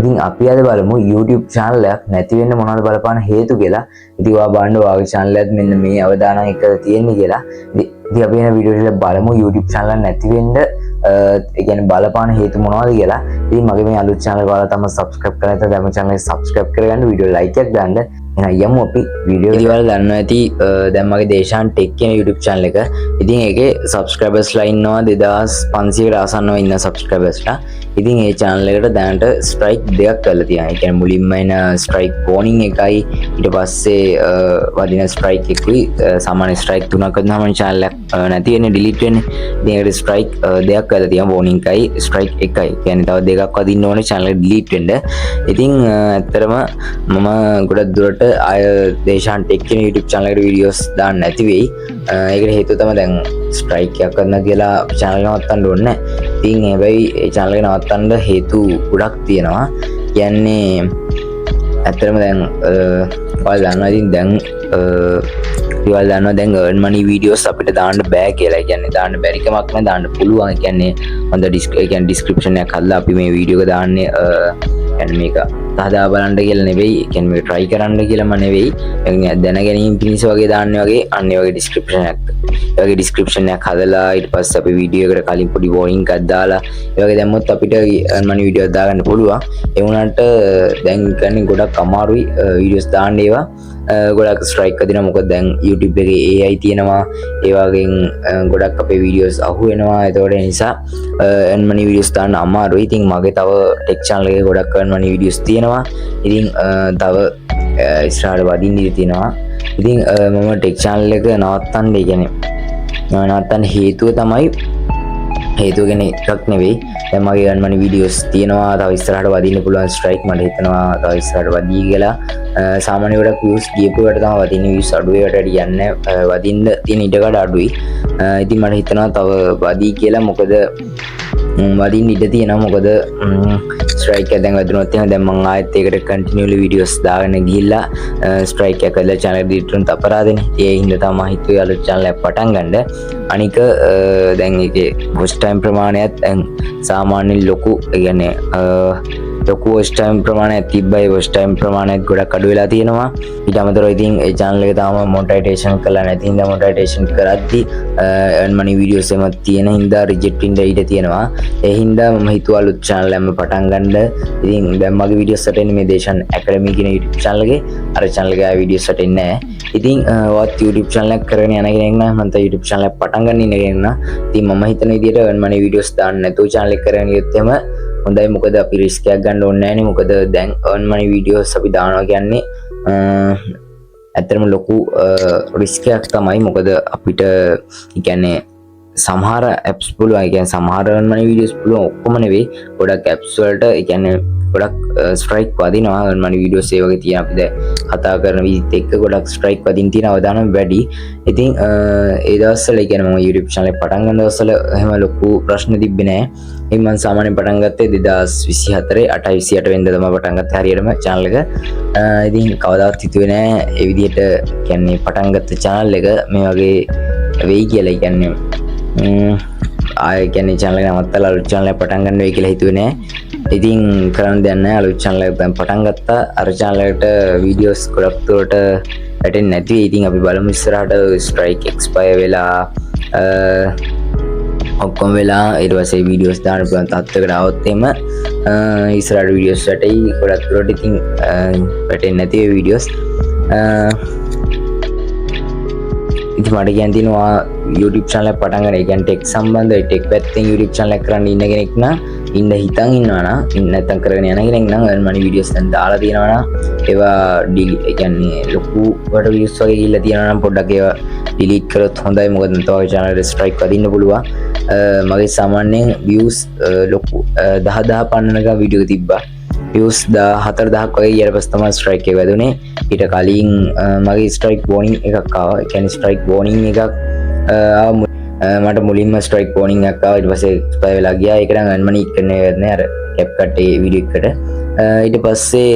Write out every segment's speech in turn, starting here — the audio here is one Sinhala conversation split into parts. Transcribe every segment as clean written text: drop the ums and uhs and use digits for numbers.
ඉතින් අපි අද බලමු YouTube channel එකක් නැති වෙන්න මොනවද බලපාන හේතු කියලා. ඉතින් ඔයා බලන්න ඔයාගේ channel එකත් මෙන්න මේ අවදානම් එක තියෙන්නේ කියලා. ඉතින් අපි යන වීඩියෝ එක බලමු YouTube channel එක නැති වෙන්න ඒ කියන්නේ බලපාන හේතු මොනවද කියලා. ඉතින් මගේ මේ අලුත් channel එක ඔයාලා තමයි subscribe කරලා නැත්නම් දැන් channel එක subscribe කරගන්න වීඩියෝ like එකක් දාන්න. එහෙනම් යමු අපි වීඩියෝ එක. ඉතින් දන්නවා ඇති දැන් මගේ දේශාන් ටෙක් කියන YouTube channel එක. ඉතින් ඒකේ subscribers ලා ඉන්නවා 2500කට ආසන්නව ඉන්න subscribers ලා. ඉතින් මේ channel එකට දැනට strike දෙකක් කරලා තියෙනවා. ඒ කියන්නේ මුලින්ම එන strike warning එකයි ඊට පස්සේ වදින strike එකකුයි සාමාන්‍ය strike තුනක් වදිනාම channel එක නැති වෙන්නේ delete වෙන්නේ. ඉතින් ඒකට strike දෙකක් කරලා තියෙනවා warning එකයි strike එකයි. කියන්නේ තව දෙකක් වදින්න ඕනේ channel එක delete වෙන්න. ඉතින් ඇත්තටම මම ගොඩක් දුරට ආය දේශාන් ටෙක් කියන YouTube channel එකට videos දාන්න නැති වෙයි. ඒකට හේතුව තමයි දැන් strike එකක් කරන්න කියලා channel එක නවත්තන්න ඕනේ නැහැ. ඉතින් හැබැයි ඒ channel එක නවත්තන්න හේතු ගොඩක් තියෙනවා. කියන්නේ ඇත්තටම දැන් ඔයාලා දන්නවා ඉතින් දැන් ඔයාලා දන්නවා දැන් earn money videos අපිට දාන්න බෑ කියලා. ඒ කියන්නේ දාන්න බැරි කමක් නෑ, දාන්න පුළුවන්. ඒ කියන්නේ හොඳ description එකක් හදලා අපි මේ වීඩියෝ එක දාන්නේ يعني මේක හදා බලන්න කියලා නෙවෙයි. ඒ කියන්නේ මේක try කරන්න කියලාම නෙවෙයි. දැන ගැනීම පිණිස වගේ දාන්නේ වගේ අන්න ඒ වගේ description එකක්. ඒ වගේ description එකක් හදලා ඊට පස්සේ අපි වීඩියෝ එකට කලින් පොඩි warning එකක් දාලා ඒ වගේ දැම්මොත් අපිට earn money video දාගන්න පුළුවන්. ඒ වුණාට දැන් කියන්නේ ගොඩක් අමාරුයි videos දාන්න ඒවා. ගොඩක් ස්ට්‍රයික් වදිනවා. මොකද දැන් YouTube එකේ AI තියෙනවා. ඒ වගේම ගොඩක් අපේ videos අහු වෙනවා. ඒතකොට ඒ නිසා earn money videos දාන්න අමාරුයි. ඉතින් මගේ තව tech channel එකේ ගොඩක් earn money videos තියෙනවා. ඉතින් තව ඉස්සරහට වදින්න ඉඩ තියෙනවා. ඉතින් මම tech channel එක නවත්තන්න කියන්නේ නවත්තන්න හේතුව තමයි හේතුව ගැන එකක් නෙවෙයි. දැන් මගේ earn money videos තියෙනවා. තව ඉස්සරහට වදින්න පුළුවන් strike මට හිතෙනවා තව ඉස්සරහට වදී කියලා. සාමාන්‍ය ගොඩක් views ගියපුවට තමයි වදින්න views අඩු ඒවට යන්නේ වදින්න තියෙන ඉඩකඩ අඩුයි. ඉතින් මට හිතෙනවා තව වදී කියලා. මොකද වදින්න ඉඩ තියෙනවා. මොකද ස්ට්‍රයික් එක දැන් වැදුනොත් එහෙනම් දැන් මම ආයෙත් ඒකට කන්ටිනියුලි වීඩියෝස් දාගෙන ගිහිල්ලා ස්ට්‍රයික් එක කළා channel එක delete කරන අපරාධනේ. ඒ හින්දා තමයි හිතුවේ අලුත් channel එකක් පටන් ගන්න. අනික දැන් ඒකේ watch time ප්‍රමාණයත් දැන් සාමාන්‍ය ලොකු කියන්නේ ලොකු watch time ප්‍රමාණයක් තිබ්බයි watch time ප්‍රමාණයත් ගොඩක් අඩු වෙලා තියෙනවා. ඊට අමතරව ඉතින් ඒ channel එක තාම monetization කරලා නැති හින්දා monetization කරද්දි earn money videos එමත් තියෙන හින්දා reject වෙන්න ඉඩ තියෙනවා. ඒ හින්දා මම හිතුවා අලුත් channel එකක් පටන් ගන්න. ඉතින් දැන් මගේ videos වලට එන්නේ මේ දේශන් academy කියන YouTube channel එකේ. අර channel එකේ ආයේ videos වලට එන්නේ නැහැ. ඉතින් වත් YouTube channel එක කරගෙන යන කෙනෙක් නම් මම තා YouTube channel එක පටන් ගන්න ඉන්න කෙනෙක් නම් ඉතින් මම හිතන විදිහට earn money videos දාන්න නැතුව channel එක කරගෙන ගියොත් එහෙම හොඳයි. මොකද අපි රිස්ක් එකක් ගන්න ඕනේ නැහැනේ. මොකද දැන් earn money videos අපි දානවා කියන්නේ ඇත්තටම ලොකු රිස්ක් එකක් තමයි. මොකද අපිට කියන්නේ සමහර apps පුළුවන්. ඒ කියන්නේ සමහර earn money videos පුළුවන් ඔක්කොම නෙවෙයි. ගොඩක් apps වලට ඒ කියන්නේ ගොඩක් ස්ට්‍රයික් වදිනවා. earn money videos ඒ වගේ තියෙන අපි දැන් කතා කරන විදිහත් එක්ක ගොඩක් ස්ට්‍රයික් වදින්න තියෙන අවදානම් වැඩි. ඉතින් ඒ දවස්වල ඒ කියන්නේ මම YouTube channel එක පටන් ගන්න දවස්වල එහෙම ලොකු ප්‍රශ්න තිබ්බේ නැහැ. ඉතින් මම සාමාන්‍යයෙන් පටන් ගත්තේ 2024 8/28 වෙනිදා තමයි පටන් ගත්තේ හරියටම channel එක. ඉතින් කවදාවත් හිතුවේ නැහැ ඒ විදිහට කියන්නේ පටන් ගත්ත channel එක මේ වගේ වෙයි කියලා. කියන්නේ ආයෙ කියන්නේ channel එක නවත්තලා අලුත් channel එකක් පටන් ගන්න වෙයි කියලා හිතුවේ නැහැ. ඉතින් කරන්න දෙයක් නැහැ. අලුත් channel එකක් දැන් පටන් ගත්තා. අර channel එකට videos ගොඩක් දුරට වැටෙන්නේ නැති වෙයි. ඉතින් අපි බලමු ඉස්සරහට strike expire වෙලා ඔක්කොම වෙලා ඊට පස්සේ videos දාන්න පුළුවන් තත්ත්වයකට આવොත් එහෙම ඉස්සරහට videos වැටෙයි ගොඩක් දුරට. ඉතින් වැටෙන්නේ නැති ඒ videos ඉතින් මට කියන්න තියෙනවා YouTube channel එක පටන් ගන්න. ඒ කියන්නේ tech සම්බන්ධ tech පැත්තෙන් YouTube channel එක කරන්න ඉන්න කෙනෙක් නම් ඉන්න හිතන් ඉන්නවා නම් නැත්තම් කරගෙන යන කෙනෙක් නම් earn money videos දැන් දාලා තියෙනවා නම් ඒවා ඒ කියන්නේ ලොකු වට views වගේ ගිහිල්ලා තියෙනවා නම් පොඩ්ඩක් ඒවා delete කරොත් හොඳයි. මොකද නැත්නම් channel එක strike වදින්න පුළුවන්. මගේ සාමාන්‍යයෙන් views ලොකු 10,000 පන්නනක වීඩියෝ තිබ්බා. views 4,000ක් වගේ ඊට පස්සේ තමයි strike එක වැදුනේ. ඊට කලින් මගේ strike warning එකක් ආවා. ඒ කියන්නේ strike warning එකක් මට මුලින්ම strike warning එකක් ආවා. ඊට පස්සේ expire වෙලා ගියා. ඒක නම් earn money කරන්නේ නැහැ අර CapCut ඒ වීඩියෝ එකට. ඊට පස්සේ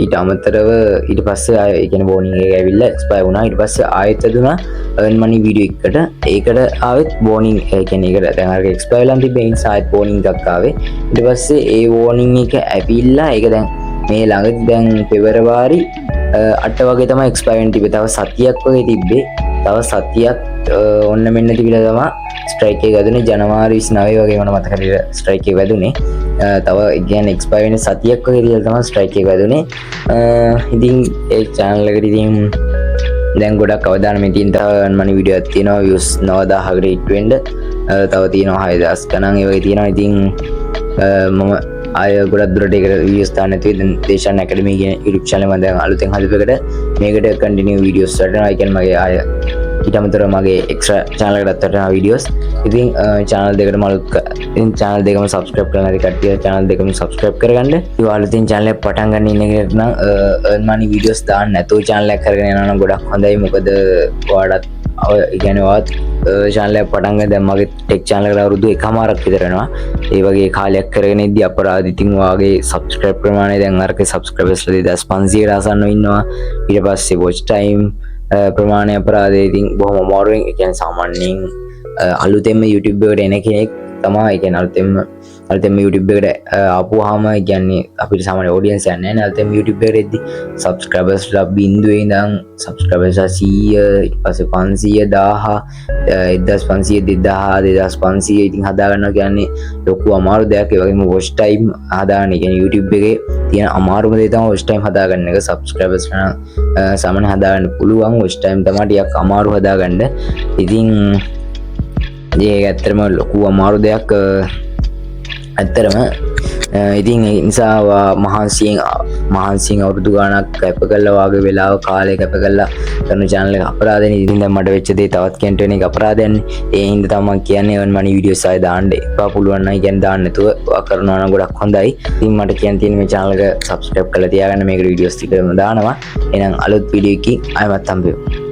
ඊට අමතරව ඊට පස්සේ ආයෙ ඒ කියන්නේ බෝනින් එක ඇවිල්ලා එක්ස්පයර් වුණා. ඊට පස්සේ ආයෙත් දුනා earn money වීඩියෝ එකට. ඒකට ආවෙත් බෝනින් ඒ කියන්නේ ඒකට දැන් අර එක්ස්පයර් වෙලා තිබ්බේ ඒ ආයෙත් බෝනින් එකක් ආවේ. ඊට පස්සේ ඒ වෝනින් එක ඇවිල්ලා ඒක දැන් මේ ළඟදී දැන් පෙබරවාරි 8 වගේ තමයි එක්ස්පයර් වෙන්න තිබ්බේ. තව සතියක් වගේ තිබ්බේ. තව සතියක් ඔන්න මෙන්න තිබිලා තමයි ස්ට්‍රයික් එක වැදුනේ ජනවාරි 29 වගේ මම මතක හරියට ස්ට්‍රයික් එක වැදුනේ. තව කියන්නේ එක්ස්පයර් වෙන සතියක් වගේ ඉඳලා තමයි ස්ට්‍රයික් එක වැදුනේ. ඉතින් ඒ channel එකට ඉතින් දැන් ගොඩක් අවදානමෙන් තියෙන තව මනි වීඩියෝ එකක් තියෙනවා views 9000කට hit වෙන්න. තව තියෙනවා 6000 ගණන් ඒ වගේ තියෙනවා. ඉතින් මම ආය ගොඩක් දුරට ඒකට වීඩියෝස් දාන්න නැතුව දැන් දේශාන් ඇකඩමි කියන YouTube channel එක මම දැන් අලුතෙන් හදපෙකට මේකට කන්ටිනියු වීඩියෝස් වටනවා. ඒ කියන්නේ මගේ ආය ඊට අමතරව මගේ එක්ස්ට්‍රා channel එකකට වටනවා වීඩියෝස්. ඉතින් channel දෙකටම අලුත් ඉතින් channel දෙකම subscribe කරලා නැති කට්ටිය channel දෙකම subscribe කරගන්න. ඒ අලුතෙන් channel එක පටන් ගන්න ඉන්න කෙනෙක් නම් earn money videos දාන්න නැතුව channel එක කරගෙන යනවා නම් ගොඩක් හොඳයි. මොකද ඔයාලට ඒ කියන්නේ ඔයාත් channel එක පටන් ගන්න දැන් මගේ tech channel එකට අවුරුදු 1කමාරක් විතර වෙනවා. ඒ වගේ කාලයක් කරගෙන ඉද්දි අපරාධ ඉතින් ඔයාගේ subscribe ප්‍රමාණය දැන් අරක subscribers 2500කට ආසන්නව ඉන්නවා. ඊට පස්සේ watch time ප්‍රමාණය අපරාධය ඉතින් බොහොම අමාරුවෙන් ඒ කියන්නේ සාමාන්‍යයෙන් අලුතෙන්ම YouTube එකට එන කෙනෙක් තමයි ඒ කියන්නේ අලුතෙන්ම YouTube එකට ආපුවාම ඒ කියන්නේ අපිට සාමාන්‍ය audience එකක් නැහැ නේ. අලුතෙන්ම YouTube එකට එද්දි subscribers ලා බිඳුවේ ඉඳන් subscribers 100 ඊට පස්සේ 500 1000 1500 2000 2500 ඉතින් හදා ගන්නවා කියන්නේ ලොකු අමාරු දෙයක්. ඒ වගේම watch time හදාගන්න ඒ කියන්නේ YouTube එකේ තියෙන අමාරුම දේ තමයි watch time හදාගන්න එක. subscribers ලා සාමාන්‍ය හදාගන්න පුළුවන්. watch time තමයි ටිකක් අමාරු හදාගන්න. ඉතින් ඒක ඇත්තටම ලොකු අමාරු දෙයක් ඇත්තටම. ඉතින් ඒ නිසා මහන්සියෙන් අවුරුදු ගාණක් කැප කළා වාගේ වෙලාව කාලය කැප කළා කරන channel එක අපරාධනේ. ඉතින් දැන් මට වෙච්ච දේ තවත් කෙනෙක්ට වෙන එක අපරාධයන්නේ. ඒ හින්දා තමයි මම කියන්නේ earn money videos ආයෙ දාන්න එපා. පුළුවන් නම් කියන්නේ දාන්න නැතුව කරනවා නම් ගොඩක් හොඳයි. ඉතින් මට කියන්න තියෙන්නේ මේ channel එක subscribe කරලා තියාගන්න. මේකට videos ටිකම දානවා. එහෙනම් අලුත් වීඩියෝ එකකින් ආයෙමත් හම්බෙමු.